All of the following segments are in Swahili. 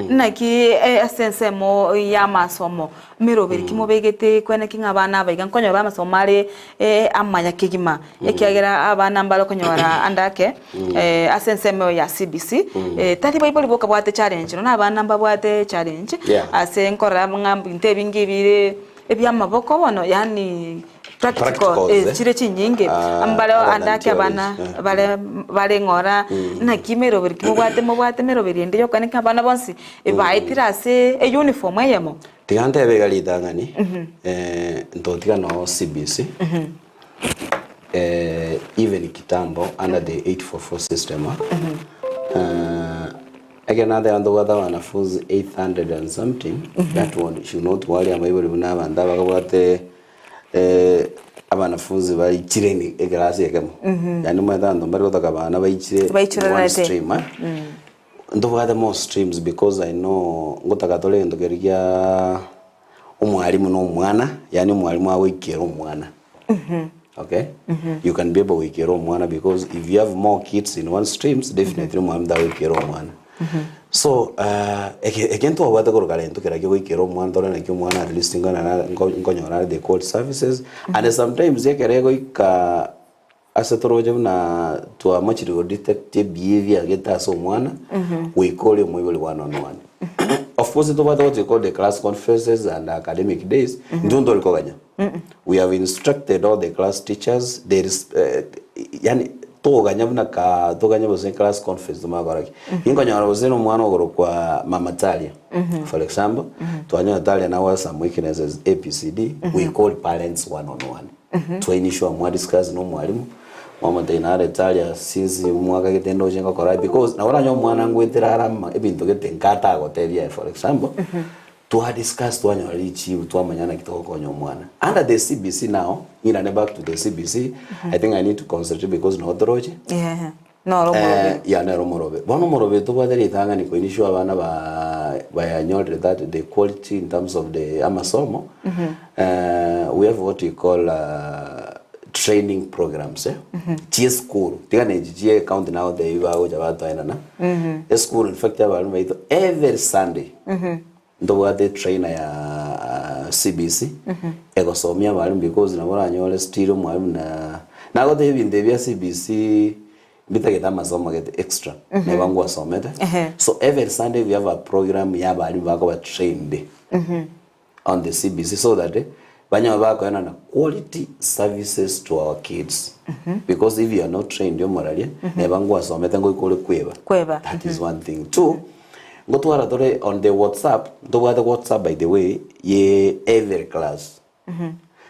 naki essence mo ya masomo mirobiri kimo begete kwene kinga abana baiga nkonyora amasomo ari amanya kigima ekiagera abana mbalo konyora andake essence mo ya CBC tari baiboli boka bwate challenge no abana mbabwate challenge ase nkora ngambi ntebingibire ebyamaboko bono yani practical chire chinyinge ambalo andake abana bale ngora na kimero biri kimubwate merobiri ndiyo kanika abana bonsi baitira ase uniform yemo tigante begali dangani ntotika no CBC even kitambo under the 844 system again other wanafunzi 800 and something that one should not worry amayibuli bunaba ndaba kabwate abanafunzi bari kireni egrasi yakemo yani mwedando mbari gotaka abana bayikire one stream ndo the more streams because I know ngotaka tole ndogeria umwalimu no mwana yani umwalimu awikira umwana okay you can be able to wikira umwana because if you have more kids in one streams definitely umwalimu da wikira umwana so again to wata ko kalento kera ke wikira umwana tole na ke umwana at least ngana ngonyora the court services and sometimes yekere go ka asatoroje na to much detective behavior geta so mwana we call him one on one of course it over what we call the class conferences and academic days ndundo likoganya we have instructed all the class teachers there is yani toganya buna ka toganya bose class conference magaraki ingonyora bose no mwana ogoro kwa mama Talia for example to anya Talia na was some weaknesses APCD we call parents one on one to ensure mwa discuss no mwalimu mama Tainare Talia since mwaka getendo jenga kora because na ora nyo mwana ngwetera arama ebintu getenkata agoteria for example to discuss to anya richi to amanyana kitoko konyo mwana under the CBC now ina ne back to the CBC I think I need to concentrate because no doroje no romorobe na romorobe bono morobe to badari thanga ni ko inisho abana ba nyore that the quality in terms of the amasomo we have what we call training programs TS school tigane jie count now the iwa jabato ina na school in fact abantu every Sunday ndo wade trainer ya CBC egosomia bali because na bora nyole stilo mwalimu na gote binde bya CBC bitageta masomo get extra ne bangu wasomete so every Sunday we have a program ya bali bako ba trained on the CBC so that banya bako yana na quality services to our kids because if you are not trained yo moralia ne bangu wasomete ngo ikole kweba that is one thing. Two, go to our on the WhatsApp. The WhatsApp, by the way, every class.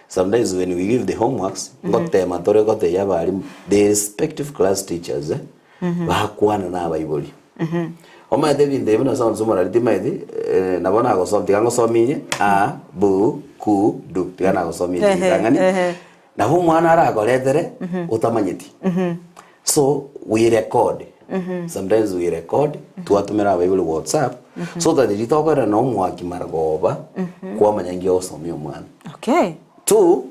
Sometimes when we give the homeworks, got the respective class teachers, bakuana na Bible. Oma David, they will sound so much. Nabona go something. Ango so minye a bu ku du. Tiana go so minye. Na homework ara go letere utamanyeti. So we record. Sometimes we record to atumira Bible WhatsApp so that the talker no mwaki maragoba kwa manyangi osomyo mwana. Okay. Two,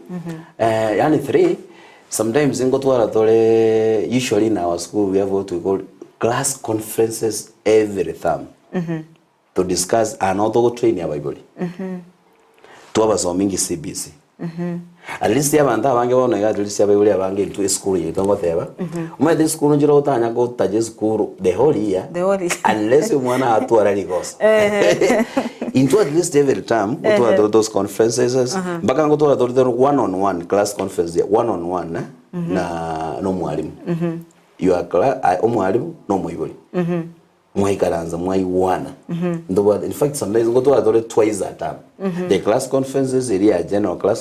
yani three, sometimes ingo tuwara tole usually in our school we have what we call class conferences every term to discuss another training ya Bible. Tuwa basomingi CBC. At least yabanda bange bono ya at least yabuli abange into school yitongo teba umwe this school njiro utanya go taje school the whole year unless you mwana atwara ligos into at least every time to those conferences baka ngo to one on one class conference one on one na no mwalimu you are class mwalimu no mwibuli mwikaranza mwaiwana ndo in fact sometimes ngo to twice a time the class conferences area general class